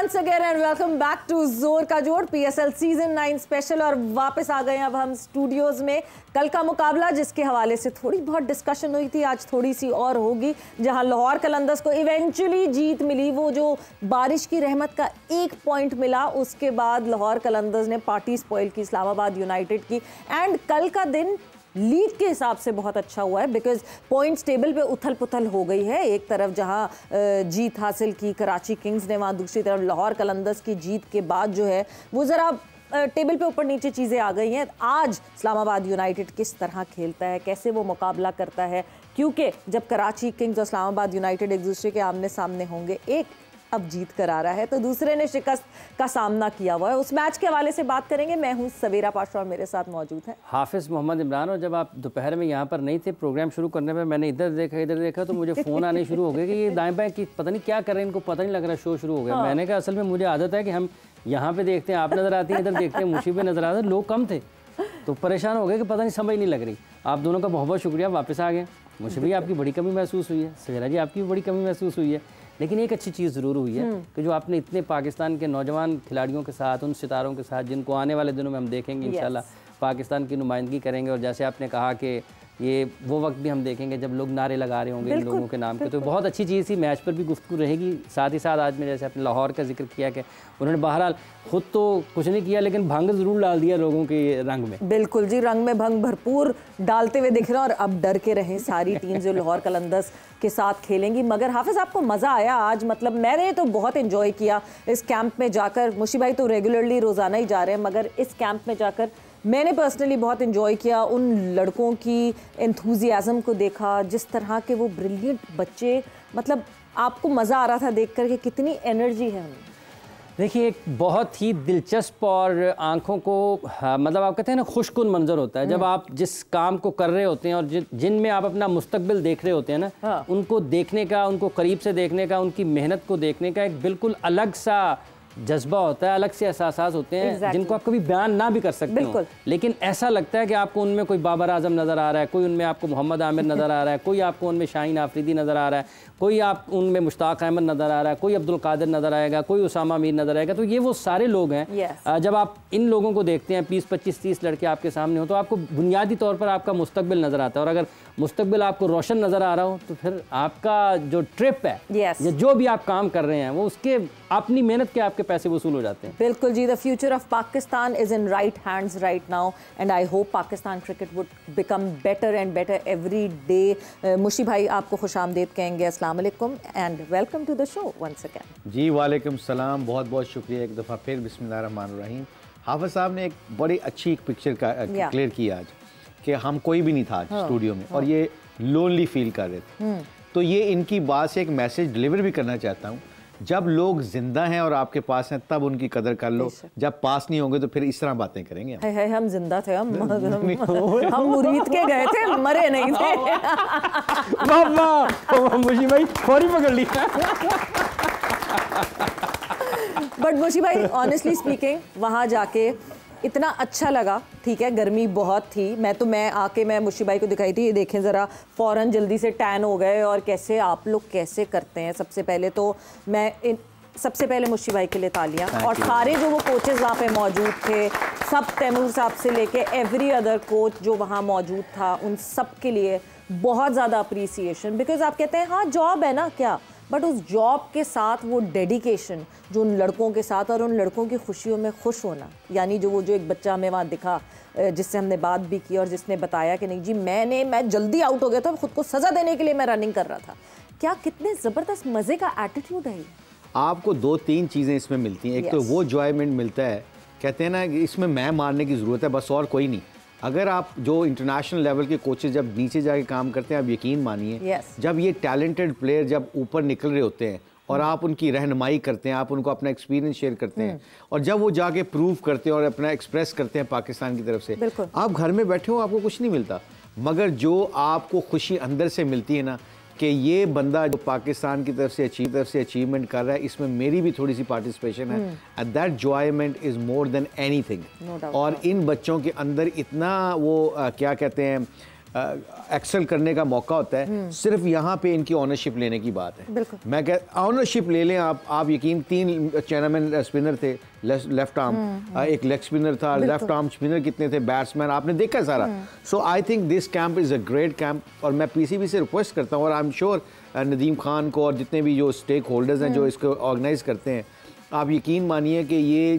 once again and welcome back to जोर का जोड़ PSL सीजन 9 स्पेशल। और वापस आ गए अब हम स्टूडियोज में। कल का मुकाबला जिसके हवाले से थोड़ी बहुत डिस्कशन हुई थी, आज थोड़ी सी और होगी, जहां लाहौर कलंदर्स को इवेंचुअली जीत मिली। वो जो बारिश की रहमत का एक पॉइंट मिला, उसके बाद लाहौर कलंदर्स ने पार्टी स्पॉइल की इस्लामाबाद यूनाइटेड की। एंड कल का दिन लीग के हिसाब से बहुत अच्छा हुआ है बिकॉज पॉइंट्स टेबल पे उथल पुथल हो गई है। एक तरफ जहां जीत हासिल की कराची किंग्स ने, वहां दूसरी तरफ लाहौर कलंदर्स की जीत के बाद जो है वो ज़रा टेबल पे ऊपर नीचे चीज़ें आ गई हैं। आज इस्लामाबाद यूनाइटेड किस तरह खेलता है, कैसे वो मुकाबला करता है, क्योंकि जब कराची किंग्स और इस्लामाबाद यूनाइटेड एक दूसरे के आमने सामने होंगे, एक अब जीत कर आ रहा है तो दूसरे ने शिकस्त का सामना किया हुआ है। उस मैच के हवाले से बात करेंगे। मैं हूं सवेरा पाशा और मेरे साथ मौजूद है हाफिज़ मोहम्मद इमरान। और जब आप दोपहर में यहाँ पर नहीं थे, प्रोग्राम शुरू करने में मैंने इधर देखा तो मुझे फ़ोन आने शुरू हो गए कि ये दाएं बाएं की पता नहीं क्या कर रहे हैं, इनको पता नहीं लग रहा, शो शुरू हो गया। मैंने कहा असल में मुझे आदत है कि हम यहाँ पे देखते हैं, आप नज़र आती हैं, इधर देखते हैं, मुशीबे नज़र आते हैं, लोग कम थे तो परेशान हो गए कि पता नहीं समझ नहीं लग रही। आप दोनों का बहुत बहुत शुक्रिया, वापस आ गए। मुझे भी आपकी बड़ी कमी महसूस हुई है, सवेरा जी आपकी भी बड़ी कमी महसूस हुई है, लेकिन एक अच्छी चीज़ ज़रूर हुई है कि जो आपने इतने पाकिस्तान के नौजवान खिलाड़ियों के साथ, उन सितारों के साथ जिनको आने वाले दिनों में हम देखेंगे इंशाल्लाह पाकिस्तान की नुमाइंदगी करेंगे। और जैसे आपने कहा कि ये वो वक्त भी हम देखेंगे जब लोग नारे लगा रहे होंगे इन लोगों के नाम पे, तो बहुत अच्छी चीज़ थी। मैच पर भी गुफ्तगू रहेगी। साथ ही साथ आज में जैसे आपने लाहौर का जिक्र किया कि उन्होंने बहरहाल खुद तो कुछ नहीं किया लेकिन भंग ज़रूर डाल दिया लोगों के रंग में। बिल्कुल जी, रंग में भंग भरपूर डालते हुए दिख रहे हैं। और अब डर के रहें सारी टीम जो लाहौर कलंदर्स के साथ खेलेंगी। मगर हाफिज़ आपको मज़ा आया आज? मतलब मैंने तो बहुत इन्जॉय किया इस कैंप में जाकर। मुशी भाई तो रेगुलरली रोज़ाना ही जा रहे हैं, मगर इस कैंप में जाकर मैंने पर्सनली बहुत इन्जॉय किया। उन लड़कों की एंथुजियाज़म को देखा, जिस तरह के वो ब्रिलियंट बच्चे, मतलब आपको मज़ा आ रहा था देख कर के कितनी एनर्जी है उनमें। देखिए एक बहुत ही दिलचस्प और आंखों को मतलब आप कहते हैं ना खुशकुन मंजर होता है जब आप जिस काम को कर रहे होते हैं और जिनमें आप अपना मुस्तकबिल देख रहे होते हैं ना, उनको देखने का, उनको करीब से देखने का, उनकी मेहनत को देखने का एक बिल्कुल अलग सा जज्बा होता है, अलग से एहसास होते हैं जिनको आप कभी बयान ना भी कर सकते हो। लेकिन ऐसा लगता है कि आपको उनमें कोई बाबर आजम नज़र आ रहा है, कोई उनमें आपको मोहम्मद आमिर नज़र आ रहा है, कोई आपको उनमें शाहीन आफरीदी नज़र आ रहा है, कोई आप उनमें मुश्ताक अहमद नज़र आ रहा है, कोई अब्दुल कादिर नज़र आएगा, कोई उसामा मीर नज़र आएगा। तो ये वो सारे लोग हैं। जब आप इन लोगों को देखते हैं, 20, 25, 30 लड़के आपके सामने हो, तो आपको बुनियादी तौर पर आपका मुस्तकबिल नज़र आता है। और अगर मुस्तकबिल आपको रोशन नज़र आ रहा हो तो फिर आपका जो ट्रिप है या जो भी आप काम कर रहे हैं वो उसके अपनी मेहनत के आपके पैसे वसूल हो जाते हैं। बिल्कुल जी। The future of Pakistan is in right hands right now and I hope Pakistan cricket would become better and better every day. मुशी भाई आपको खुशामदीद कहेंगे, अस्सलाम वालेकुम and welcome to the show once again. जी वालेकुम सलाम, बहुत बहुत शुक्रिया एक दफ़ा फिर। बिस्मिल्लाह रहमान रहीम। हाफिज़ साहब ने एक बड़ी अच्छी एक पिक्चर का क्लियर किया आज कि हम कोई भी नहीं था आज स्टूडियो में और ये लोनली फील कर रहे थे। तो ये इनकी बात से एक मैसेज डिलीवर भी करना चाहता हूँ, जब लोग जिंदा हैं और आपके पास हैं तब उनकी कदर कर लो, जब पास नहीं होंगे तो फिर इस तरह बातें करेंगे। हम जिंदा थे, हम मुरीद के गए थे, मरे नहीं थे। मुशी भाई फौरी पकड़ ली। बट मुशी भाई ऑनेस्टली स्पीकिंग वहाँ जाके इतना अच्छा लगा। ठीक है गर्मी बहुत थी, मैं आके मुशी भाई को दिखाई थी, ये देखें ज़रा फ़ौरन जल्दी से टैन हो गए। और कैसे आप लोग कैसे करते हैं, सबसे पहले तो सबसे पहले मुशी भाई के लिए तालियां। और सारे जो वो कोचेज़ वहाँ पे मौजूद थे, सब तैमूर साहब से लेके एवरी अदर कोच जो वहाँ मौजूद था, उन सब के लिए बहुत ज़्यादा अप्रिसिएशन। बिकॉज आप कहते हैं हाँ जॉब है ना क्या, बट उस जॉब के साथ वो डेडिकेशन जो उन लड़कों के साथ और उन लड़कों की खुशियों में खुश होना, यानी जो एक बच्चा हमें वहाँ दिखा जिससे हमने बात भी की और जिसने बताया कि नहीं जी मैं जल्दी आउट हो गया था, खुद को सज़ा देने के लिए मैं रनिंग कर रहा था। क्या कितने ज़बरदस्त मज़े का एटीट्यूड है। आपको 2-3 चीज़ें इसमें मिलती हैं। एक तो वो जॉयमेंट मिलता है, कहते हैं ना इसमें मैं मारने की ज़रूरत है बस और कोई नहीं। अगर आप जो इंटरनेशनल लेवल के कोचेज जब नीचे जाके काम करते हैं, आप यकीन मानिए जब ये टैलेंटेड प्लेयर जब ऊपर निकल रहे होते हैं और आप उनकी रहनुमाई करते हैं, आप उनको अपना एक्सपीरियंस शेयर करते हैं और जब वो जाके प्रूव करते हैं और अपना एक्सप्रेस करते हैं पाकिस्तान की तरफ से, आप घर में बैठे हो आपको कुछ नहीं मिलता, मगर जो आपको खुशी अंदर से मिलती है ना कि ये बंदा जो पाकिस्तान की तरफ से अचीवमेंट कर रहा है, इसमें मेरी भी थोड़ी सी पार्टिसिपेशन है, and that enjoyment is more than anything. और इन बच्चों के अंदर इतना वो क्या कहते हैं एक्सेल करने का मौका होता है। सिर्फ यहाँ पे इनकी ऑनरशिप लेने की बात है। मैं कह ऑनरशिप ले लें आप यकीन 3 चैनामैन स्पिनर थे, लेफ्ट आर्म, एक लेग स्पिनर था, लेफ्ट आर्म स्पिनर कितने थे, बैट्समैन आपने देखा सारा। So I think this camp is a great camp और मैं पीसीबी से रिक्वेस्ट करता हूँ और I am sure Nadeem Khan को और जितने भी जो स्टेक होल्डर्स हैं जो इसको ऑर्गेनाइज करते हैं, आप यकीन मानिए कि ये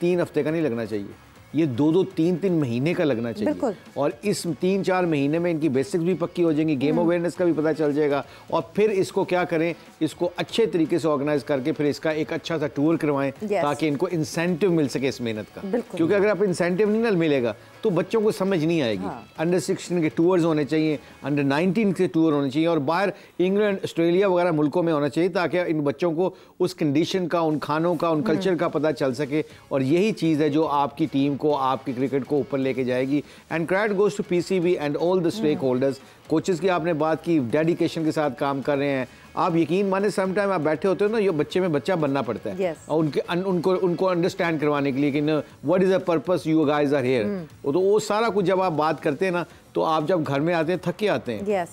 3 हफ्ते का नहीं लगना चाहिए, ये 2-2, 3-3 महीने का लगना चाहिए। और इस 3-4 महीने में इनकी बेसिक्स भी पक्की हो जाएंगी, गेम अवेयरनेस का भी पता चल जाएगा और फिर इसको क्या करें, इसको अच्छे तरीके से ऑर्गेनाइज करके फिर इसका एक अच्छा सा टूर करवाएं ताकि इनको इंसेंटिव मिल सके इस मेहनत का। क्योंकि अगर आप इंसेंटिव नहीं ना मिलेगा तो बच्चों को समझ नहीं आएगी। अंडर 16 के टूर्स होने चाहिए, अंडर 19 के टूर होने चाहिए और बाहर इंग्लैंड, ऑस्ट्रेलिया वगैरह मुल्कों में होना चाहिए ताकि इन बच्चों को उस कंडीशन का, उन खानों का, उन कल्चर का पता चल सके। और यही चीज़ है जो आपकी टीम को, आपकी क्रिकेट को ऊपर लेके जाएगी। And credit goes to PCB and all the stakeholders. Coaches की आपने बात की, डेडिकेशन के साथ काम कर रहे हैं। आप यकीन माने समटाइम आप बैठे होते हो ना, ये बच्चे में बच्चा बनना पड़ता है और उनको अंडरस्टैंड करवाने के लिए कि what is the purpose you guys are here. तो वो सारा कुछ जब आप बात करते हैं ना, तो आप जब घर में आते हैं थके आते हैं।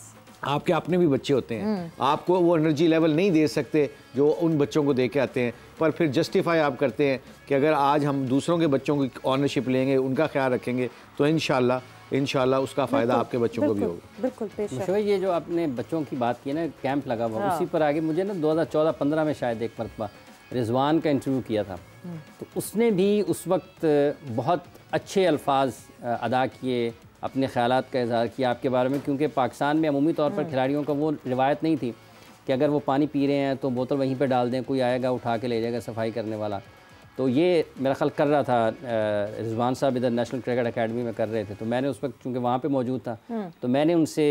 आपके अपने भी बच्चे होते हैं, आपको वो एनर्जी लेवल नहीं दे सकते जो उन बच्चों को दे के आते हैं, पर फिर जस्टिफाई आप करते हैं कि अगर आज हम दूसरों के बच्चों की ऑनरशिप लेंगे, उनका ख्याल रखेंगे, तो इंशाल्लाह उसका फ़ायदा आपके बच्चों को भी होगा। बिल्कुल। ये जो आपने बच्चों की बात की ना, कैंप लगा हुआ, उसी पर आगे मुझे ना 2014-15 में शायद एक मरतबा रिजवान का इंटरव्यू किया था, तो उसने भी उस वक्त बहुत अच्छे अल्फाज अदा किए, अपने ख्यालात का इजहार किया आपके बारे में। क्योंकि पाकिस्तान में अमूमी तौर पर खिलाड़ियों का वो रिवायत नहीं थी कि अगर वो पानी पी रहे हैं तो बोतल वहीं पर डाल दें, कोई आएगा उठा के ले जाएगा सफाई करने वाला। तो ये मेरा ख्याल कर रहा था रिजवान साहब इधर नेशनल क्रिकेट एकेडमी में कर रहे थे, तो मैंने उस वक्त चूँकि वहाँ पे मौजूद था, तो मैंने उनसे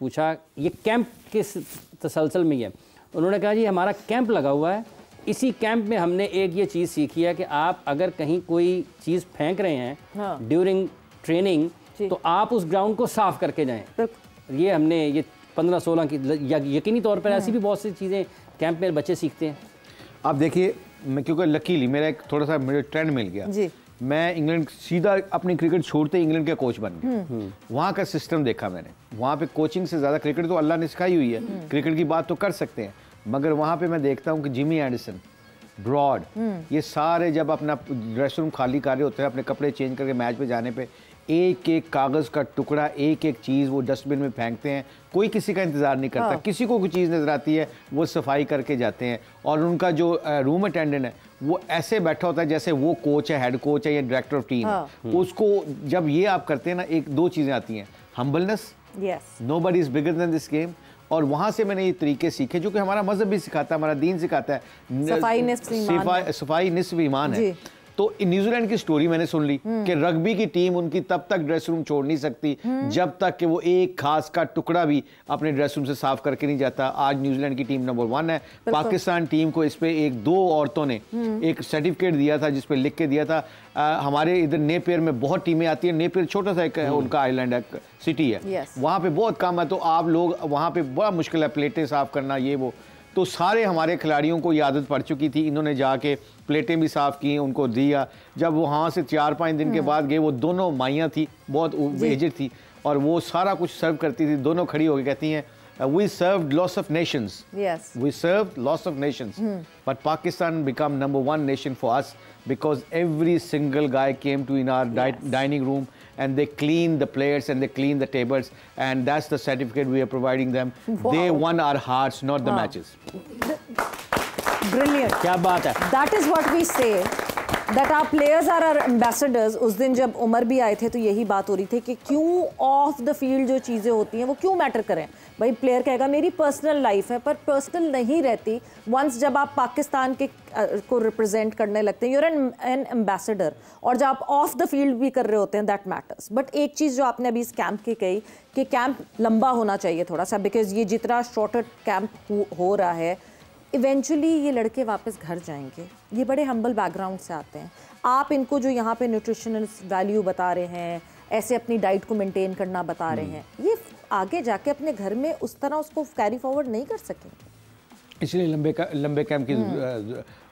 पूछा ये कैंप किस तसलसल में है। उन्होंने कहा जी हमारा कैंप लगा हुआ है, इसी कैंप में हमने एक ये चीज़ सीखी है कि आप अगर कहीं कोई चीज़ फेंक रहे हैं ड्यूरिंग ट्रेनिंग, तो आप उस ग्राउंड को साफ़ करके जाएँ। ये हमने ये 15-16 की यकीनी तौर पर ऐसी भी बहुत सी चीज़ें कैंप में बच्चे सीखते हैं। आप देखिए, मैं क्योंकि लकीली मेरा एक थोड़ा सा मुझे ट्रेंड मिल गया जी। मैं इंग्लैंड सीधा अपनी क्रिकेट छोड़ते इंग्लैंड का कोच बन गया। वहाँ का सिस्टम देखा मैंने, वहाँ पे कोचिंग से ज़्यादा क्रिकेट तो अल्लाह ने सिखाई हुई है, क्रिकेट की बात तो कर सकते हैं, मगर वहाँ पे मैं देखता हूँ कि जिमी एंडरसन, ब्रॉड, ये सारे जब अपना ड्रेसिंग रूम खाली कर रहे होते हैं, अपने कपड़े चेंज करके मैच पे जाने पे एक एक कागज़ का टुकड़ा, एक एक चीज़ वो डस्टबिन में फेंकते हैं। कोई किसी का इंतज़ार नहीं करता, किसी को कोई चीज़ नज़र आती है वो सफाई करके जाते हैं। और उनका जो रूम अटेंडेंट है वो ऐसे बैठा होता है जैसे वो कोच है, हेड कोच है या डायरेक्टर ऑफ टीम है। उसको जब ये आप करते हैं ना, एक दो चीज़ें आती हैं, humbleness, nobody is bigger than this game. और वहाँ से मैंने ये तरीके सीखे जो कि हमारा मजहब भी सिखाता है, हमारा दीन सिखाता है, सफाई निस्फ ईमान है। तो न्यूजीलैंड की स्टोरी मैंने सुन ली कि रग्बी की टीम उनकी तब तक ड्रेसिंग रूम छोड़ नहीं सकती जब तक कि वो एक खास का टुकड़ा भी अपने ड्रेसिंग रूम से साफ करके नहीं जाता। आज न्यूजीलैंड की टीम नंबर 1 है। पाकिस्तान टीम को इस पे एक दो औरतों ने एक सर्टिफिकेट दिया था जिस पे लिख के दिया था। हमारे इधर नेपियर में बहुत टीमें आती है, नेपियर छोटा सा एक उनका आइलैंड है, सिटी है, वहाँ पे बहुत कम है, तो आप लोग वहाँ पे बड़ा मुश्किल है प्लेटें साफ करना, ये वो। तो सारे हमारे खिलाड़ियों को ये आदत पड़ चुकी थी, इन्होंने जाके प्लेटें भी साफ़ की, उनको दिया। जब वहाँ से 4-5 दिन के बाद गए, वो दोनों माइयाँ थी, बहुत एजड थी, और वो सारा कुछ सर्व करती थी। दोनों खड़ी होकर कहती हैं, we served lots of nations. Yes. We served lots of nations. But Pakistan became number 1 nation for us because every single guy came to in our dining room and they clean the plates and they clean the tables, and that's the certificate we are providing them. Wow. They won our hearts, not the matches. Brilliant. क्या बात है. That is what we say. That our players are our ambassadors. उस दिन जब उमर भी आए थे तो यही बात हो रही थी कि क्यों ऑफ द फील्ड जो चीज़ें होती हैं वो क्यों मैटर करें। भाई प्लेयर कहेगा मेरी पर्सनल लाइफ है, पर पर्सनल नहीं रहती। वंस जब आप पाकिस्तान के को रिप्रेजेंट करने लगते हैं, यूर एन एम्बेसडर, और जब आप ऑफ द फील्ड भी कर रहे होते हैं, दैट मैटर्स। बट एक चीज़ जो आपने अभी इस कैंप की कही कि कैंप लंबा होना चाहिए थोड़ा सा, बिकॉज ये जितना शॉर्टर कैंप हो रहा है, इवेंचुअली ये लड़के वापस घर जाएंगे। ये बड़े हम्बल बैकग्राउंड से आते हैं। आप इनको जो यहाँ पे न्यूट्रिशनल वैल्यू बता रहे हैं, ऐसे अपनी डाइट को मेंटेन करना बता रहे हैं, ये आगे जाके अपने घर में उस तरह उसको कैरी फॉरवर्ड नहीं कर सकेंगे। इसलिए लंबे कैंप की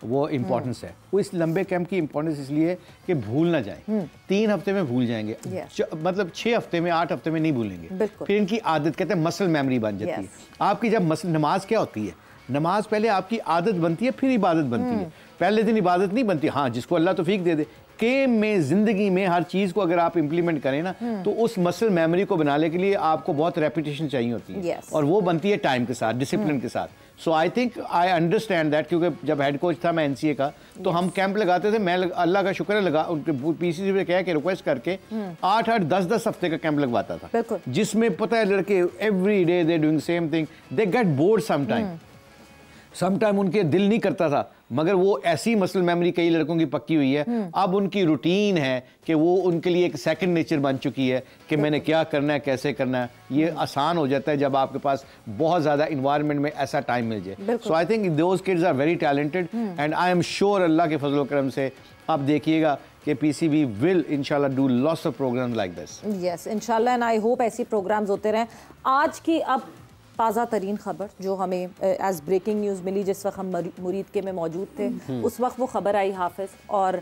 वो इम्पोर्टेंस है। वो इस लंबे कैंप की इम्पोर्टेंस इसलिए कि भूल ना जाए। 3 हफ्ते में भूल जाएंगे, मतलब 6 हफ्ते में 8 हफ्ते में नहीं भूलेंगे। फिर इनकी आदत, कहते हैं मसल मेमोरी बन जाती है आपकी। जब मसल, नमाज क्या होती है, नमाज पहले आपकी आदत बनती है फिर इबादत बनती है। पहले दिन इबादत नहीं बनती। हाँ, जिसको अल्लाह तौफीक दे दे गेम में, जिंदगी में हर चीज को अगर आप इंप्लीमेंट करें ना तो उस मसल मेमोरी को बनाने के लिए आपको बहुत रेपिटेशन चाहिए होती है और वो बनती है टाइम के साथ, डिसिप्लिन के साथ। So I think I understand that, क्योंकि जब हेड कोच था मैं एनसीए का, तो हम कैंप लगाते थे। मैं अल्लाह का शुक्र है लगा, उनके पीसीसी पे कह के रिक्वेस्ट करके 8-8, 10-10 हफ्ते का कैंप लगवाता था, जिसमें पता है लड़के every day they doing same thing, they get bored sometime उनके दिल नहीं करता था, मगर वो ऐसी मसल मेमोरी कई लड़कों की पक्की हुई है। अब उनकी रूटीन है कि वो उनके लिए एक सेकंड नेचर बन चुकी है कि मैंने क्या करना है, कैसे करना है। ये आसान हो जाता है जब आपके पास बहुत ज़्यादा इन्वायरमेंट में ऐसा टाइम मिल जाए। So I think those kids are very talented and I am sure अल्लाह के फजल करम से आप देखिएगा कि पीसीबी विल इंशाल्लाह do lots of programmes like this. Yes इंशाल्लाह, एंड आई होप ऐसी प्रोग्राम्स होते रहें। आज की अब ताज़ा तरीन ख़बर जो हमें एज ब्रेकिंग न्यूज़ मिली, जिस वक्त हम मुरीद के में मौजूद थे, उस वक्त वो ख़बर आई हाफिज़ और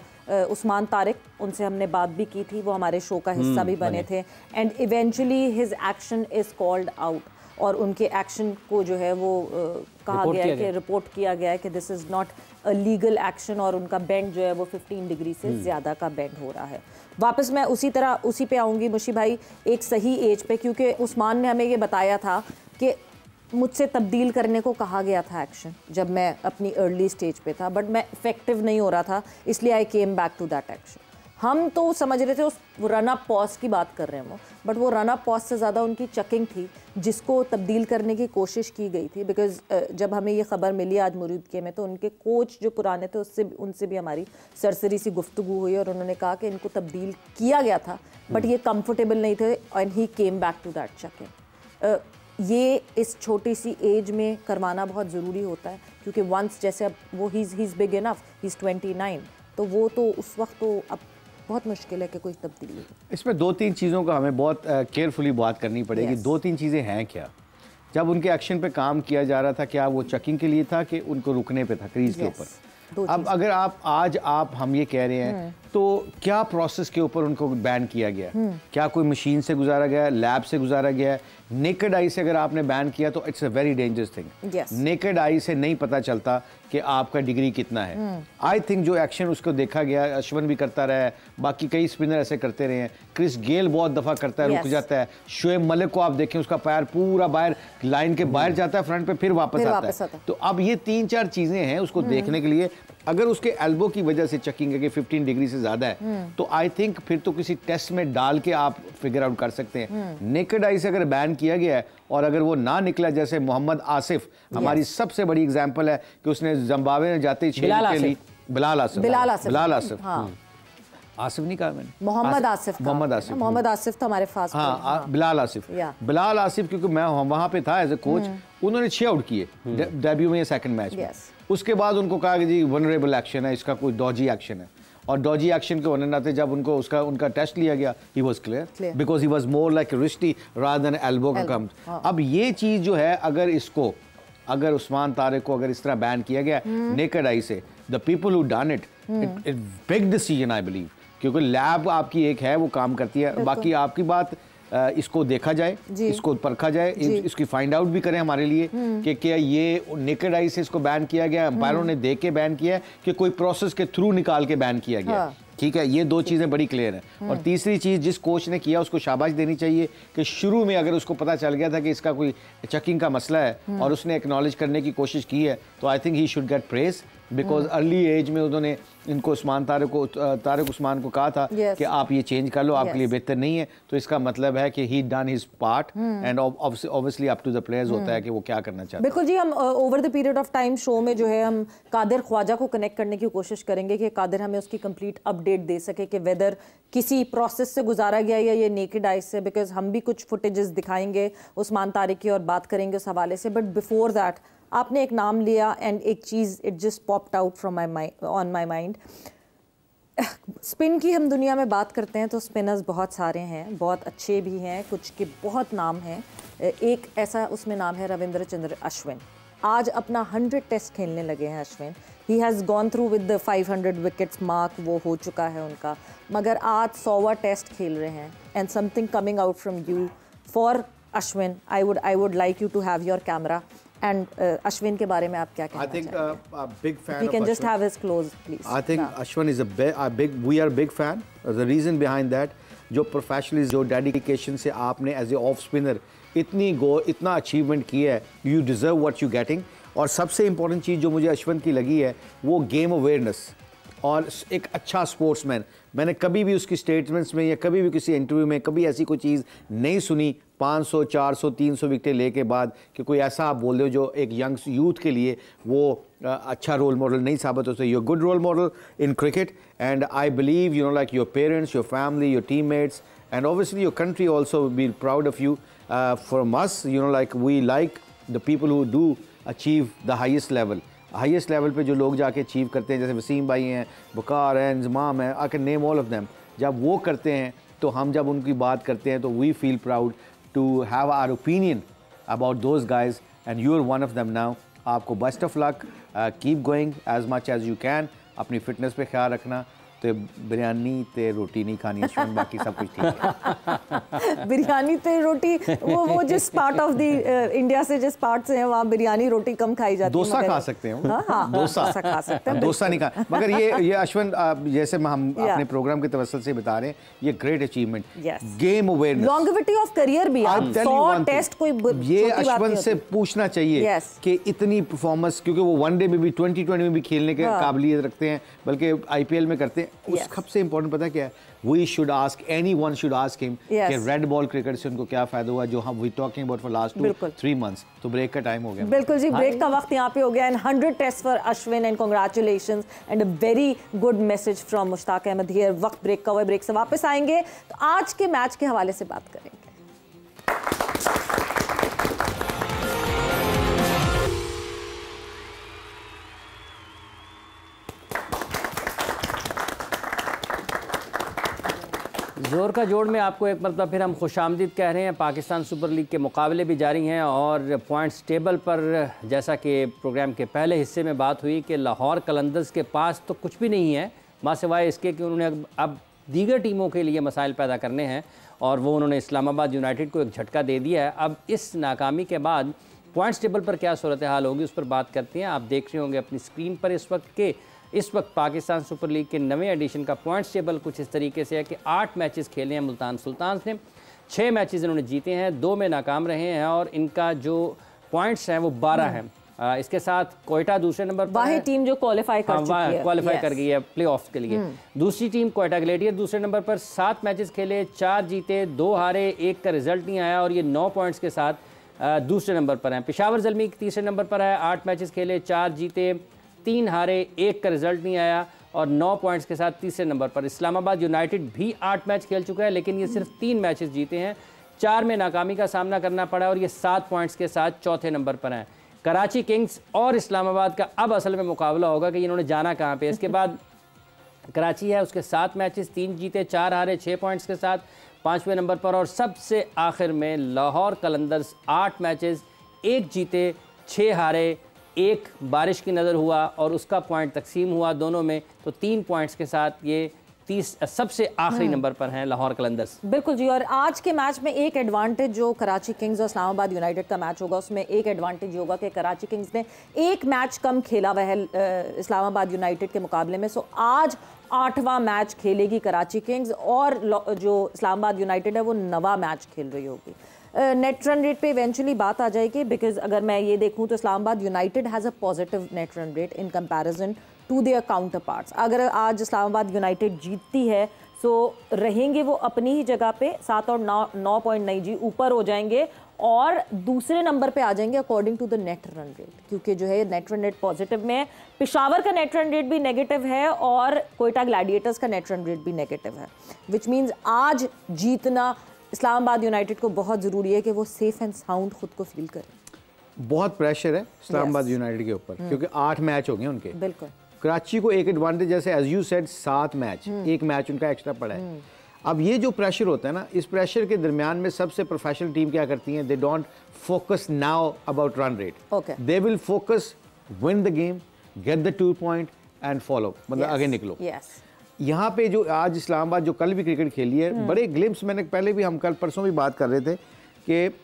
उस्मान तारिक, उनसे हमने बात भी की थी, वो हमारे शो का हिस्सा भी बने थे। And eventually his action is called out और उनके एक्शन को जो है वो कहा गया है कि रिपोर्ट किया गया है कि this is not a legal action और उनका बेंड जो है वो 15 डिग्री से ज़्यादा का बेंड हो रहा है। वापस मैं उसी पे आऊँगी मुशी भाई, एक सही एज पे, क्योंकि उस्मान ने हमें ये बताया था कि मुझसे तब्दील करने को कहा गया था एक्शन जब मैं अपनी अर्ली स्टेज पे था, बट मैं इफेक्टिव नहीं हो रहा था, इसलिए I came back to that action. हम तो समझ रहे थे उस रन अप पॉज की बात कर रहे हैं वो, बट वो रन अप पॉज से ज़्यादा उनकी चकिंग थी जिसको तब्दील करने की कोशिश की गई थी। बिकॉज जब हमें ये खबर मिली आज मुरीद के में, तो उनके कोच जो पुराने थे उनसे भी हमारी सरसरी सी गुफ्तगू हुई और उन्होंने कहा कि इनको तब्दील किया गया था बट ये कंफर्टेबल नहीं थे and he came back to that chucking. ये इस छोटी सी एज में करवाना बहुत ज़रूरी होता है, क्योंकि वंस जैसे अब वो he is big enough, he is 29, तो वो तो उस वक्त तो अब बहुत मुश्किल है कि कोई तब्दीली। इसमें 2-3 चीज़ों का हमें बहुत केयरफुली बात करनी पड़ेगी। 2-3 चीज़ें हैं क्या। जब उनके एक्शन पे काम किया जा रहा था, क्या वो चेकिंग के लिए था कि उनको रुकने पे था क्रीज के ऊपर। अब अगर आप हम ये कह रहे हैं तो क्या प्रोसेस के ऊपर उनको बैन किया गया, क्या कोई मशीन से गुजारा गया, लैब से गुजारा गया? नेकेड आई से अगर आपने बैन किया तो it's a very dangerous thing. Naked eye से नहीं पता चलता कि आपका डिग्री कितना है। आई थिंक जो एक्शन उसको देखा गया, अश्विन भी करता रहा है, बाकी कई स्पिनर ऐसे करते रहे हैं, क्रिस गेल बहुत दफा करता है, रुक जाता है। शोएब मलिक को आप देखें, उसका पैर पूरा बाहर लाइन के बाहर जाता है, फ्रंट पे फिर वापस आता है। तो अब ये 3-4 चीजें हैं उसको देखने के लिए। अगर उसके एल्बो की वजह से चेकिंग है कि 15 डिग्री से ज्यादा है, तो आई थिंक फिर तो किसी टेस्ट में डाल के आप फिगर आउट कर सकते हैं। नेकेड आई से अगर बैन किया गया है और अगर वो ना निकला, जैसे मोहम्मद आसिफ हमारी सबसे बड़ी एग्जांपल है कि उसने जिम्बाब्वे में जाते ही 6 के लिए बिलाल आसिफ आसिफ नहीं कहा मैंने, मोहम्मद आसिफ था हमारे पास। हाँ, बिलाल आसिफ क्योंकि मैं वहां पे था एज ए कोच, उन्होंने 6 आउट किए डेब्यू में, सेकंड मैच में। उसके बाद उनको कहा कि जी वनरेबल एक्शन है, इसका कोई डॉजी एक्शन है, और डॉजी एक्शन के होने नाते जब उनको उनका टेस्ट लिया गया, he was clear because he was more like wristy rather than elbow का कम। अब ये चीज जो है, अगर उस्मान तारिक को अगर इस तरह बैन किया गया नेकेड आई से, the people who done it big decision I believe, क्योंकि लैब आपकी एक है, वो काम करती है। बाकी आपकी बात, इसको देखा जाए, इसको परखा जाए, इसकी फाइंड आउट भी करें हमारे लिए कि क्या ये नेकेड आई से इसको बैन किया गया, अंपायरों ने देख के बैन किया है कि कोई प्रोसेस के थ्रू निकाल के बैन किया गया। ठीक है, ये 2 चीजें बड़ी क्लियर हैं। और तीसरी चीज, जिस कोच ने किया उसको शाबाश देनी चाहिए कि शुरू में अगर उसको पता चल गया था कि इसका कोई चेकिंग का मसला है और उसने एक्नॉलेज करने की कोशिश की है, तो I think he should get praise, because early age में उन्होंने इनको तारिक उस्मान को कहा था कि आप ये चेंज कर लो, आपके लिए बेहतर नहीं है। तो इसका मतलब है कि he done his part and obviously up to the players होता है कि वो क्या करना चाहते हैं। बिल्कुल जी, हम over the period of time show में जो है हम कादिर ख्वाजा को कनेक्ट करने की कोशिश करेंगे कि कादिर हमें उसकी कंप्लीट अपडेट दे सके कि वेदर किसी प्रोसेस से गुजारा गया या ये नेकेड आई से, बिकॉज हम भी कुछ फुटेजेस दिखाएंगे उस्मान तारिक की और बात करेंगे उस हवाले से। बट बिफोर दैट आपने एक नाम लिया एंड एक चीज़ it just popped out from on my mind. Spin की हम दुनिया में बात करते हैं तो स्पिनर्स बहुत सारे हैं, बहुत अच्छे भी हैं, कुछ के बहुत नाम हैं। एक ऐसा उसमें नाम है रविंद्र चंद्र अश्विन। आज अपना 100 टेस्ट खेलने लगे हैं Ashwin. He has gone through with the 500 wickets mark, वो हो चुका है उनका, मगर आज 100वां टेस्ट खेल रहे हैं। And something coming out from you for Ashwin, I would like you to have your camera and Ashwin के बारे में आप क्या कहना चाहेंगे? I think a big fan You of can just Ashwin. have his close, please. I think Ashwin is we are big fan. The reason behind that, जो professionalism, जो dedication से आपने एज ए ऑफ स्पिनर इतना achievement किया है, you deserve what you getting. और सबसे important चीज़ जो मुझे अश्विन की लगी है वो गेम अवेयरनेस और एक अच्छा स्पोर्ट्समैन। मैंने कभी भी उसकी स्टेटमेंट्स में या कभी भी किसी इंटरव्यू में कभी ऐसी कोई चीज़ नहीं सुनी 500, 400, 300 विकेटें ले के बाद कि कोई ऐसा आप बोल रहे हो जो एक यंग यूथ के लिए वो अच्छा रोल मॉडल नहीं साबित हो सकता। You good role model in cricket and I believe you know like your parents, your family, your teammates and obviously your country also be proud of you from us. You know like we like the people who do achieve the highest level पे जो लोग जाके achieve करते हैं, जैसे वसीम भाई हैं, वकार हैं, इंजमाम है, I can name all of them. जब वो करते हैं तो हम जब उनकी बात करते हैं तो we feel proud to have our opinion about those guys and you are one of them now. आपको best of luck, keep going as much as you can. अपनी फिटनेस पे ख्याल रखना। तो बिरयानी ते रोटी नहीं खानी अश्विन, बाकी सब कुछ ठीक है। बिरयानी ते रोटी वो जिस पार्ट ऑफ द इंडिया से जिस पार्ट से है वहाँ बिरयानी रोटी कम खाई जाती है। डोसा खा सकते हैं, डोसा खा सकते हैं, डोसा नहीं खा। मगर ये अश्विन जैसे हम अपने प्रोग्राम के तवज्जुह से बता रहे हैं, ये great achievement, game awareness, longevity of career भी। 100 टेस्ट कोई ये अश्विन से पूछना चाहिए कि इतनी परफॉर्मेंस, क्योंकि वो वनडे में भी 2020 में भी खेलने के काबिलियत रखते हैं, बल्कि IPL में करते हैं। उस सबसे इंपॉर्टेंट पता क्या है, we should ask, anyone should ask him कि रेड बॉल क्रिकेट से उनको क्या फायदा हुआ, जो हम we talking about for last 2-3 months. तो ब्रेक का टाइम हो गया। बिल्कुल जी, ब्रेक का वक्त यहाँ पे हो गया। And 100 test for Ashwin and congratulations and a very good message from Mushtaq Ahmed here. वक्त ब्रेक का हुआ, ब्रेक से वापस आएंगे तो आज के मैच के हवाले से बात करेंगे। जोर का जोड़ में आपको एक मतलब फिर हम खुशामदीद कह रहे हैं। पाकिस्तान सुपर लीग के मुकाबले भी जारी हैं और पॉइंट्स टेबल पर जैसा कि प्रोग्राम के पहले हिस्से में बात हुई कि लाहौर कलंदर्स के पास तो कुछ भी नहीं है, मासिवाय इसके कि उन्होंने अब दीगर टीमों के लिए मसाइल पैदा करने हैं और वो उन्होंने इस्लामाबाद यूनाइटेड को एक झटका दे दिया है। अब इस नाकामी के बाद पॉइंट्स टेबल पर क्या सूरत हाल होगी उस पर बात करते हैं। आप देख रहे होंगे अपनी स्क्रीन पर इस वक्त पाकिस्तान सुपर लीग के नवे एडिशन का पॉइंट्स टेबल कुछ इस तरीके से है कि 8 मैचेस खेले हैं मुल्तान सुल्तान्स ने, 6 मैचेस इन्होंने जीते हैं, 2 में नाकाम रहे हैं और इनका जो पॉइंट्स हैं वो 12 हैं। इसके साथ कोयटा दूसरे नंबर पर है, टीम जो क्वालिफाई कर गई है प्लेऑफ्स के लिए। दूसरी टीम कोयटा ग्लेडियर दूसरे नंबर पर, 7 मैचेस खेले, 4 जीते, 2 हारे, 1 का रिजल्ट नहीं आया और ये 9 पॉइंट्स के साथ दूसरे नंबर पर हैं। पेशावर ज़ल्मी तीसरे नंबर पर है, 8 मैचेस खेले, 4 जीते, 3 हारे, 1 का रिजल्ट नहीं आया और 9 पॉइंट्स के साथ तीसरे नंबर पर। इस्लामाबाद यूनाइटेड भी 8 मैच खेल चुका है लेकिन ये सिर्फ 3 मैचेस जीते हैं, 4 में नाकामी का सामना करना पड़ा और ये 7 पॉइंट्स के साथ चौथे नंबर पर हैं। कराची किंग्स और इस्लामाबाद का अब असल में मुकाबला होगा कि इन्होंने जाना कहाँ पे। इसके बाद कराची है, उसके 7 मैचेस, 3 जीते, 4 हारे, 6 पॉइंट्स के साथ 5वें नंबर पर और सबसे आखिर में लाहौर कलंदर्स 8 मैचेस, 1 जीते, 6 हारे, 1 बारिश की नज़र हुआ और उसका पॉइंट तकसीम हुआ दोनों में, तो 3 पॉइंट्स के साथ ये सबसे आखिरी नंबर पर हैं लाहौर कलंदर्स। बिल्कुल जी, और आज के मैच में एक एडवांटेज जो कराची किंग्स और इस्लामाबाद यूनाइटेड का मैच होगा उसमें एक एडवांटेज होगा कि कराची किंग्स ने 1 मैच कम खेला हुआ है इस्लामाबाद यूनाइटेड के मुकाबले में। सो आज 8वां मैच खेलेगी कराची किंग्स और जो इस्लामाबाद यूनाइटेड है वो 9वां मैच खेल रही होगी। नेट रन रेट पे इवेंचुअली बात आ जाएगी बिकॉज अगर मैं ये देखूं तो Islamabad united has a positive net run rate in comparison to their counterparts. अगर आज इस्लामाबाद यूनाइटेड जीतती है तो रहेंगे वो अपनी ही जगह पे 7 और 9 पॉइंट नहीं जी ऊपर हो जाएंगे और दूसरे नंबर पे आ जाएंगे according to the net run rate, क्योंकि जो है नेट रन रेट पॉजिटिव में है। पेशावर का नेट रन रेट भी नेगेटिव है और कोयटा ग्लैडिएटर्स का नेट रन रेट भी नेगेटिव है, विच मीन्स आज जीतना इस्लामाबाद यूनाइटेड को बहुत ज़रूरी है कि वो सेफ एंड साउंड खुद को फील करें। बहुत प्रेशर है इस्लामाबाद यूनाइटेड के ऊपर क्योंकि 8 मैच हो गए उनके। बिल्कुल। कराची को एक एडवांटेज, जैसे as you said 7 match, 1 match उनका एक्स्ट्रा पड़ा है। अब ये जो प्रेशर होता है ना, इस प्रेशर के दरमियान में सबसे प्रोफेशनल टीम क्या करती है, they don't focus now about run rate, they will focus win the game, get the 2 point and follow, मतलब आगे निकलो। यहाँ पे जो आज इस्लामाबाद जो कल भी क्रिकेट खेली है, बड़े ग्लिम्स, मैंने पहले भी, हम कल परसों भी बात कर रहे थे कि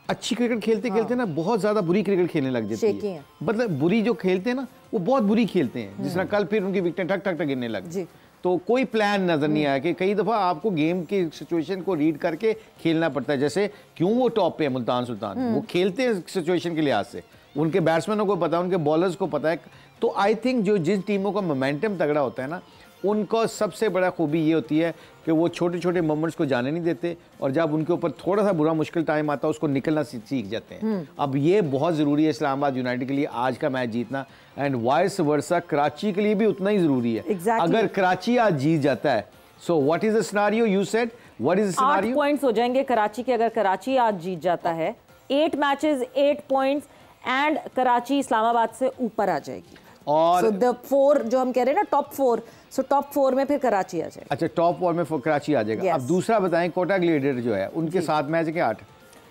अच्छी क्रिकेट खेलते खेलते ना बहुत ज़्यादा बुरी क्रिकेट खेलने लग जाती है। मतलब बुरी जो खेलते हैं ना वो बहुत बुरी खेलते हैं, जिस तरह कल फिर उनकी विकेटें ठक ठक ठक गिरने लग, तो कोई प्लान नज़र नहीं आया कि कई दफ़ा आपको गेम की सिचुएशन को रीड करके खेलना पड़ता है। जैसे क्यों वो टॉप पे है मुल्तान सुल्तान, वो खेलते हैं सिचुएशन के लिहाज से, उनके बैट्समैनों को पता है, उनके बॉलर्स को पता है। तो आई थिंक जो जिस टीमों का मोमेंटम तगड़ा होता है ना, उनको सबसे बड़ा खूबी ये होती है कि वो छोटे छोटे मोमेंट्स को जाने नहीं देते, और जब उनके ऊपर थोड़ा सा बुरा मुश्किल टाइम आता है उसको निकलना सीख जाते हैं। अब ये बहुत ज़रूरी है इस्लामाबाद यूनाइटेड के लिए आज का मैच जीतना, एंड वाइस वर्सा कराची के लिए भी उतना ही ज़रूरी है। अगर कराची आज जीत जाता है, so what is the scenario, you said what is the scenario, 8 points हो जाएंगे कराची के अगर कराची आज जीत जाता है, 8 matches 8 points, and Karachi Islamabad से ऊपर आ जाएगी। और so the 4 जो हम कह रहे हैं ना टॉप 4, सो टॉप 4 में फिर कराची आ जाएगा। अच्छा, टॉप 4 में कराची आ जाएगा। अब दूसरा बताएं, कोटा ग्लैडिएटर जो है उनके 7 मैच के 8,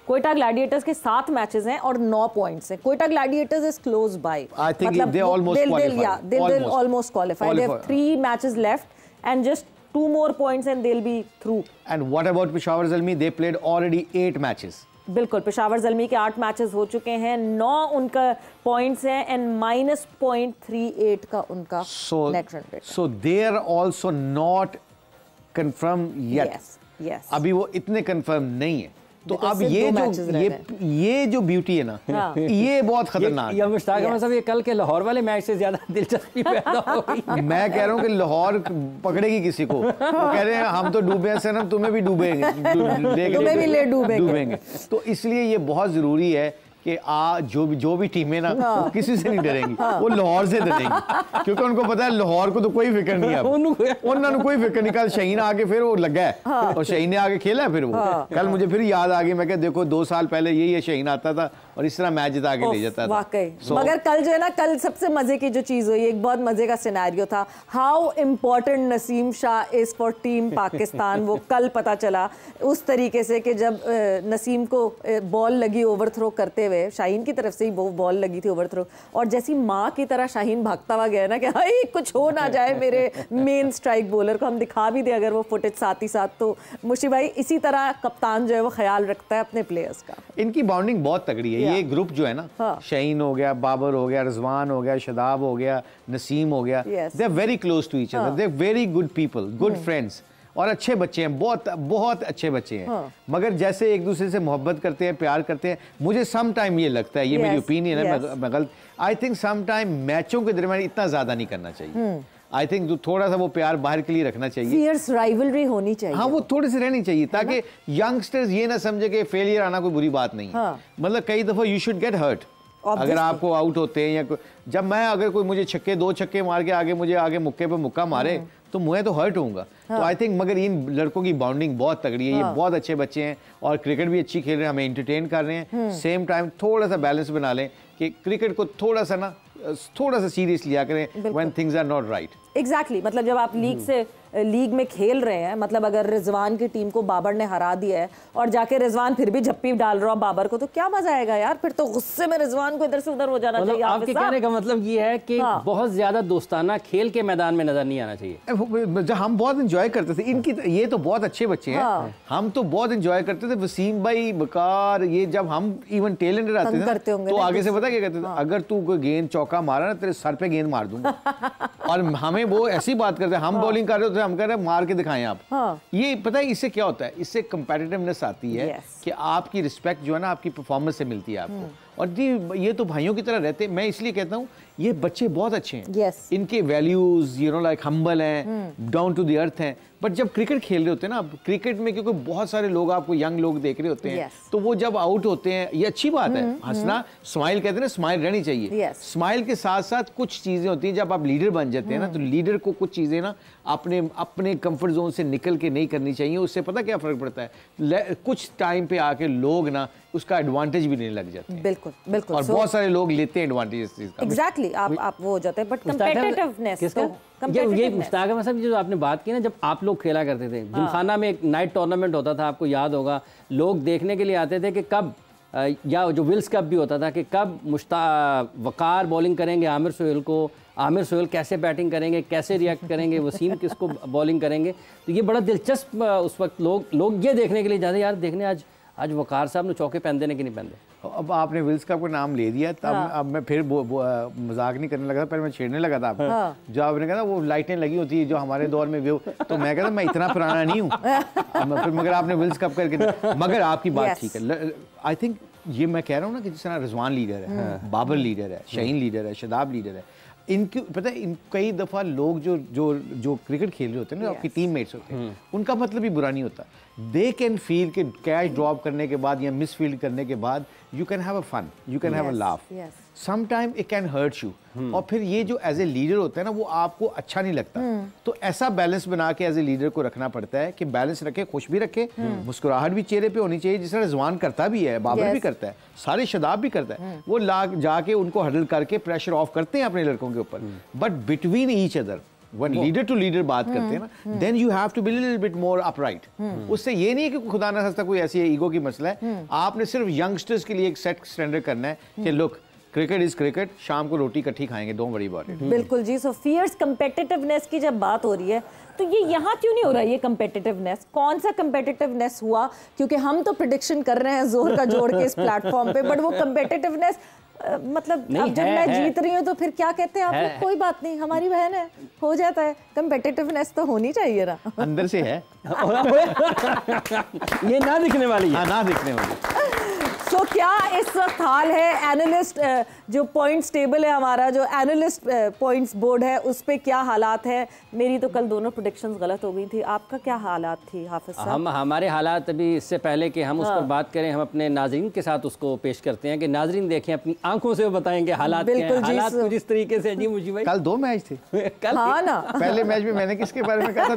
कोयटा ग्लैडिएटर्स के 7 मैचेस हैं और 9 पॉइंट्स हैं। Quetta Gladiators is close by, I think they almost qualified, they will almost qualify, they have 3 matches left and just 2 more points and they'll be through. And what about Peshawar Zalmi? They played already 8 matches. बिल्कुल, पेशावर ज़ल्मी के 8 matches हो चुके हैं, 9 उनका points हैं and -0.38 का उनका net run rate. So they are also not confirm yet. Yes, अभी वो इतने कंफर्म नहीं है। तो अब ये जो ब्यूटी है ना, ये बहुत खतरनाक है। मुश्ताक अहमद साहब, ये कल के लाहौर वाले मैच से ज्यादा दिलचस्पी पैदा हो गई। मैं कह रहा हूँ कि लाहौर पकड़ेगी किसी को, वो कह रहे हैं हम तो डूबे हैं सनम, तुम्हें भी डूबेंगे, तुम्हें भी ले डूबेंगे। तो इसलिए ये बहुत जरूरी है कि जो भी टीमें ना वो किसी से नहीं डरेंगी, वो लाहौर से डरेंगी, क्योंकि उनको पता है लाहौर को तो कोई फिक्र नहीं है, उन्होंने कोई फिक्र नहीं। कल शहीन आके फिर वो लगा है, और शहीन ने आके खेला है फिर वो। कल मुझे फिर याद आ गई, मैं क्या देखो 2 साल पहले यही शहीन आता था और इस तरह मैच जिता के ले जाता था। वाकई मगर कल जो है ना, कल सबसे मजे की जो चीज हुई, एक बहुत मजे का सिनेरियो था, how important Naseem Shah is for team Pakistan. वो कल पता चला उस तरीके से कि जब नसीम को बॉल लगी ओवरथ्रो करते हुए, शाहीन की तरफ से ही वो बॉल लगी थी ओवरथ्रो, और जैसी माँ की तरह शाहीन भागता हुआ गया ना कि हाय कुछ हो ना जाए मेरे मेन स्ट्राइक बॉलर को, हम दिखा भी दे अगर वो फुटेज साथ ही साथ। तो मुशी भाई, इसी तरह कप्तान जो है वो ख्याल रखता है अपने प्लेयर्स का। इनकी बाउंडिंग बहुत तगड़ी है। ये ग्रुप जो है ना, शाहीन हो गया, बाबर हो गया, रिजवान हो गया, शदाब हो गया, नसीम हो गया, they are very close to each other, they are very good people, good friends, और अच्छे बच्चे हैं, बहुत बहुत अच्छे बच्चे हैं। मगर जैसे एक दूसरे से मोहब्बत करते हैं, प्यार करते हैं, मुझे सम टाइम ये लगता है, ये मेरी ओपिनियन है, मैं गलत, आई थिंक सम टाइम मैचों के दरमियान इतना ज्यादा नहीं करना चाहिए। आई थिंक थोड़ा सा वो प्यार बाहर के लिए रखना चाहिए, फियर्स राइवलरी होनी चाहिए। हाँ, वो थोड़ी सी रहनी चाहिए, ताकि यंगस्टर्स ये ना समझे कि फेलियर आना कोई बुरी बात नहीं है। मतलब कई दफा यू शुड गेट हर्ट अगर आपको आउट होते हैं, या जब मैं अगर कोई मुझे 2 छक्के मार के आगे मुक्के पे मुक्का मारे तो मैं तो हर्ट होऊंगा। तो आई थिंक मगर इन लड़कों की बाउंडिंग बहुत तगड़ी है, ये बहुत अच्छे बच्चे हैं और क्रिकेट भी अच्छी खेल रहे हैं, हमें एंटरटेन कर रहे हैं। सेम टाइम थोड़ा सा बैलेंस बना लें कि क्रिकेट को थोड़ा सा सीरियस लिया करें when things are not right. Exactly, मतलब जब आप लीग में खेल रहे हैं, मतलब अगर रिजवान की टीम को बाबर ने हरा दिया है और जाके रिजवान फिर भी झप्पी डाल रहा है बाबर को, तो क्या मजा आएगा यार, फिर तो गुस्से में रिजवान को इधर से उधर हो जाना चाहिए। आपके कहने का मतलब ये है कि बहुत ज्यादा दोस्ताना खेल के मैदान में नजर नहीं आना चाहिए। जब हम बहुत एंजॉय करते थे इनकी, ये तो बहुत अच्छे बच्चे हैं, हम तो बहुत एंजॉय करते थे। वसीम भाई, बकार, ये जब हम इवन टेलेंट रहते थे तो आगे से पता क्या कहते थे, अगर तू कोई गेंद चौका मारा ना तेरे सर पे गेंद मार दूंगा। और हमें वो ऐसी बात करते हैं, हम बॉलिंग कर रहे होते, हम कह रहे हैं मार के दिखाएं आप। ये पता है इससे क्या होता है, इससे कंपेटिटिवनेस आती है कि आपकी रिस्पेक्ट जो है ना आपकी परफॉर्मेंस से मिलती है आपको। और जी ये तो भाइयों की तरह रहते हैं। मैं इसलिए कहता हूँ ये बच्चे बहुत अच्छे हैं, इनके वैल्यूज लाइक हम्बल हैं, डाउन टू द अर्थ हैं। बट जब क्रिकेट खेल रहे होते हैं ना, क्रिकेट में क्योंकि बहुत सारे लोग आपको यंग लोग देख रहे होते हैं, तो वो जब आउट होते हैं, ये अच्छी बात है, हंसना, स्माइल कहते हैं ना, स्माइल रहनी चाहिए। स्माइल के साथ साथ कुछ चीजें होती हैं, जब आप लीडर बन जाते हैं ना, तो लीडर को कुछ चीजें ना अपने कंफर्ट जोन से निकल के नहीं करनी चाहिए। उससे पता क्या फर्क पड़ता है, कुछ टाइम पे आके लोग ना उसका एडवांटेज भी लेने लग जाते हैं। बिल्कुल। बिल्कुल बिल्कुल। और बहुत सारे लोग लेते हैं एडवांटेज इस चीज का। एग्जैक्टली आप वो हो जाते हैं, बट कंपेटिटिवनेस ये मुश्ताक अहमद साहब जो आपने बात की ना, जब आप लोग खेला करते थे जिमखाना में, एक नाइट टूर्नामेंट होता था, आपको याद होगा, लोग देखने के लिए आते थे कि कब, या जो विल्स कप भी होता था कि कब वकार बॉलिंग करेंगे आमिर सोहेल को, आमिर सोहेल कैसे बैटिंग करेंगे, कैसे रिएक्ट करेंगे, वसीम किसको बॉलिंग करेंगे। तो ये बड़ा दिलचस्प उस वक्त लोग ये देखने के लिए जाते, यार देखने आज वकार साहब ने चौके पहन देने कि नहीं पहन दे। अब आपने विल्स कप का नाम ले दिया, तब अब मैं फिर मजाक नहीं करने लगा था, पहले मैं छेड़ने लगा था आपको। जो आपने कहा वो लाइटें लगी होती है जो हमारे दौर में व्यू, तो मैं कहता मैं इतना पुराना नहीं हूँ फिर, मगर आपने विल्स कप करके, मगर आपकी बात ठीक है। आई थिंक ये मैं कह रहा हूँ ना कि जिस तरह रिजवान लीडर है, बाबर लीडर है, शाहीन लीडर है, शदाब लीडर है, इनकी पता है, इन कई दफ़ा लोग जो क्रिकेट खेल रहे होते हैं ना, आपकी टीम मेट्स होते हैं, उनका मतलब भी बुरा नहीं होता। दे कैन फील कि कैच ड्रॉप करने के बाद या मिस फील्ड करने के बाद you can have a fun, you can have a laugh, some time it can hurt you, और फिर ये जो एज ए लीडर होता है ना, वो आपको अच्छा नहीं लगता। तो ऐसा बैलेंस बना के एज ए लीडर को रखना पड़ता है कि बैलेंस रखे, खुश भी रखे, मुस्कुराहट भी चेहरे पे होनी चाहिए, जिस तरह रिजवान करता भी है, बाबर भी करता है, सारे शदाब भी करता है, वो जाके उनको हडल करके प्रेशर ऑफ करते हैं अपने लड़कों के ऊपर, but between each other When leader to leader बात करते हैं ना, then you have to be a little bit more upright. उससे ये नहीं है कि खुदा ना खास्ता कोई ऐसी ईगो की मसला है, आपने सिर्फ यंगस्टर्स के लिए एक सेट स्टैंडर्ड करना है कि लुक, क्रिकेट इज क्रिकेट, शाम को रोटी इकट्ठी खाएंगे, डोंट वरी अबाउट इट। बिल्कुल जी। सो फियर्स कंपेटिटिवनेस की जब बात हो रही है, तो ये यहाँ क्यों नहीं हो रहा है ये कंपेटिटिवनेस? कौन सा कंपेटिटिवनेस हुआ? क्योंकि हम तो प्रिडिक्शन कर रहे हैं जोर का जोड़ के इस प्लेटफॉर्म पे, बट वो कंपेटिटिवनेस मतलब अब जब मैं जीत रही हूँ तो फिर क्या कहते हैं आप, कोई बात नहीं, हमारी बहन है, हो जाता है। कंपेटिटिवनेस तो होनी चाहिए ना, अंदर से है ये ना दिखने वाली है, ना दिखने वाली। तो क्या इस वक्त हाल है एनालिस्ट जो पॉइंट्स टेबल है हमारा, जो एनालिस्ट पॉइंट्स बोर्ड है, उस पे क्या हालात है? मेरी तो कल दोनों प्रेडिक्शंस गलत हो गई थी, आपका क्या हालात थी हाफिज साहब? हमारे हालात अभी, इससे पहले कि हम उस पर बात करें, हम अपने नाजरीन के साथ उसको पेश करते हैं कि नाजरीन देखें, अपनी आंखों से बताएंगे हालात क्या हैं। हालात कुछ इस तरीके से जी मुझी भाई, कल 2 मैच थे कल, हाँ ना, पहले मैच में मैंने किसके बारे में कहा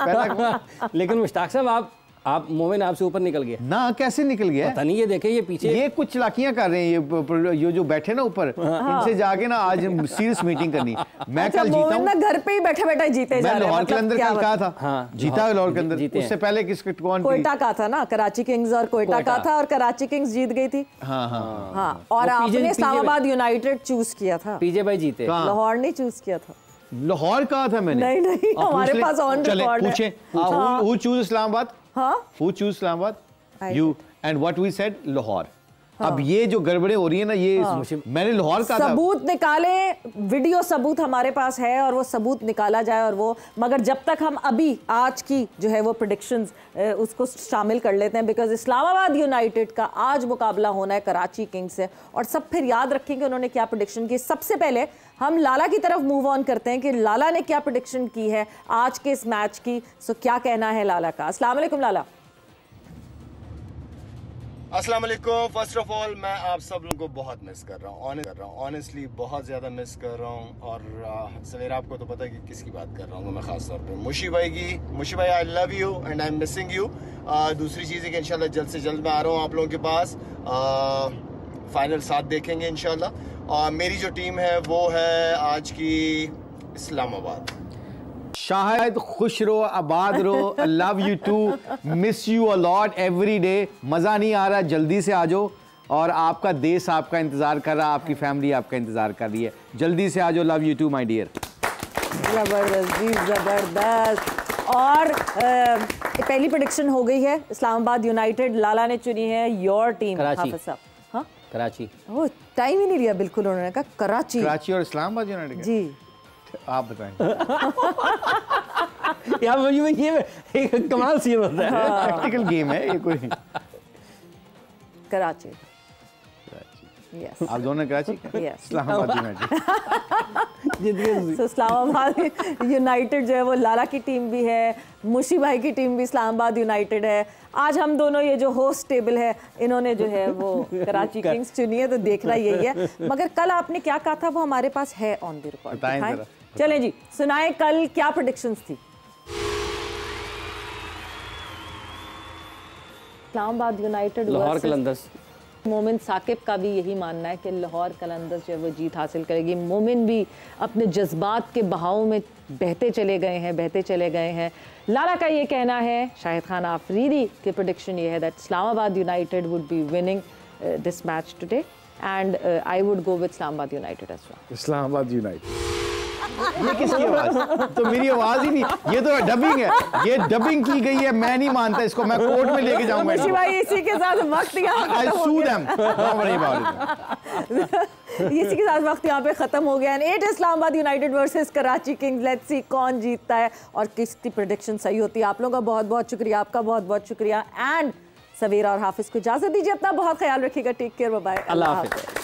था लेकिन मुश्ताक साहब आप मोमिन आपसे ऊपर निकल गया ना, कैसे निकल गया पता नहीं। ये देखे, ये पीछे ये कुछ चलाकियां कर रहे हैं, ये जो बैठे ना ऊपर, इनसे जाके ना आज सीरियस मीटिंग करनी। मैं कल जीता हूं ना, घर पे ही बैठे बैठे जीते जा रहे हैं। मैं लाहौर के अंदर कल कहा था, हाँ, जीता लाहौर के अंदर। उससे पहले किसके, कौन, कोयटा का था ना, कराची किंग्स और कोयटा का था, और कराची किंग्स जीत गई थी। हाँ हाँ हाँ, और आपने इस्लामाबाद यूनाइटेड चूज किया था, पीजे भाई जीते, लाहौर नहीं चूज किया था। लाहौर कहा था मैंने? नहीं, हमारे पास ऑन रिकॉर्ड है। पूछे हु चूज इस्लामाबाद? हाँ, Who choose Islamabad? You. And what we said, Lahore. अब ये जो गड़बड़े हो रही है ना, ये मैंने लाहौर कहा था। सबूत निकाले, वीडियो सबूत हमारे पास है, और वो सबूत निकाला जाए, और वो, मगर जब तक हम अभी आज की जो है वो प्रेडिक्शंस उसको शामिल कर लेते हैं, बिकॉज इस्लामाबाद यूनाइटेड का आज मुकाबला होना है कराची किंग्स से, और सब फिर याद रखेंगे उन्होंने क्या प्रेडिक्शन की। सबसे पहले हम लाला की तरफ मूव ऑन करते हैं कि लाला ने क्या प्रेडिक्शन की है आज के इस मैच की। सो क्या कहना है लाला का? अस्सलाम वालेकुम लाला। अस्सलाम वालेकुम। फर्स्ट ऑफ ऑल मैं आप सब लोगों को बहुत मिस कर रहा हूँ, ऑनेस्टली बहुत ज़्यादा मिस कर रहा हूँ। और सवेरा आपको तो पता है कि किसकी बात कर रहा हूँ मैं, ख़ास तौर पे मुशी भाई की। मुशी भाई, I love you and I am missing you. दूसरी चीज़ है कि इंशाल्लाह जल्द से जल्द मैं आ रहा हूँ आप लोगों के पास, फाइनल साथ देखेंगे इंशाल्लाह। और मेरी जो टीम है वो है आज की इस्लामाबाद। शायद खुश रहो, आबाद रहो, love you too, miss you a lot every day. मज़ा नहीं आ रहा, जल्दी से आ जाओ, और आपका देश आपका इंतज़ार कर रहा, आपकी फैमिली आपका इंतज़ार कर रही है, जल्दी से आ जाओ। Love you too my dear. ज़बरदस्त जी, ज़बरदस्त। और पहली प्रेडिक्शन हो गई है, इस्लामाबाद यूनाइटेड लाला ने चुनी है योर टीम हाफिज साहब। हाँ, कराची। वो टाइम ही नहीं लिया बिल्कुल, उन्होंने कहा कराची। कराची और इस्लामाबाद यूनाइटेड जी, आप बताएं। यार ये एक कमाल सी होता है, प्रैक्टिकल गेम है ये कोई। कराची। Yes. आप दोनों Karachi? Yes. Islamabad United. So, Islamabad United जो है वो लाला की टीम भी है, मुशी भाई की टीम भी इस्लामाबाद यूनाइटेड है। आज हम दोनों ये जो होस्ट टेबल है, इन्होंने जो है वो कराची किंग्स चुनी है, तो देखना यही है। मगर कल आपने क्या कहा था वो हमारे पास है ऑन द रिकॉर्ड। चलें जी, सुनाए कल क्या प्रेडिक्शंस थी? इस्लामाबाद यूनाइटेड लाहौर कलंदर्स। मोमिन साकिब का भी यही मानना है कि लाहौर कलंदर्स जो है वो जीत हासिल करेगी। मोमिन भी अपने जज्बात के बहाव में बहते चले गए हैं। लारा का ये कहना है, शाहिद खान आफरीदी की प्रेडिक्शन ये है that Islamabad united would be winning this match today and I would go with Islamabad united as well. Islamabad united. ये किसकी आवाज? तो मेरी आवाज ही नहीं, ये तो डबिंग है, ये डबिंग की गई है, मैं नहीं मानता इसको, मैं कोर्ट में लेके जाऊंगा। मुशी भाई इसी के साथ वक्त यहाँ I sue them. Don't worry about it. इसी के साथ वक्त यहाँ पे खत्म हो गया। And 8 Islamabad United versus Karachi Kings. Let's see कौन जीतता है और किसकी प्रेडिक्शन सही होती है। आप लोगों का बहुत बहुत शुक्रिया, आपका बहुत बहुत शुक्रिया। एंड सवेरा और हाफिज को इजाजत दीजिए, अपना बहुत ख्याल रखिएगा। टेक केयर, बाय बाय, अल्लाह हाफिज।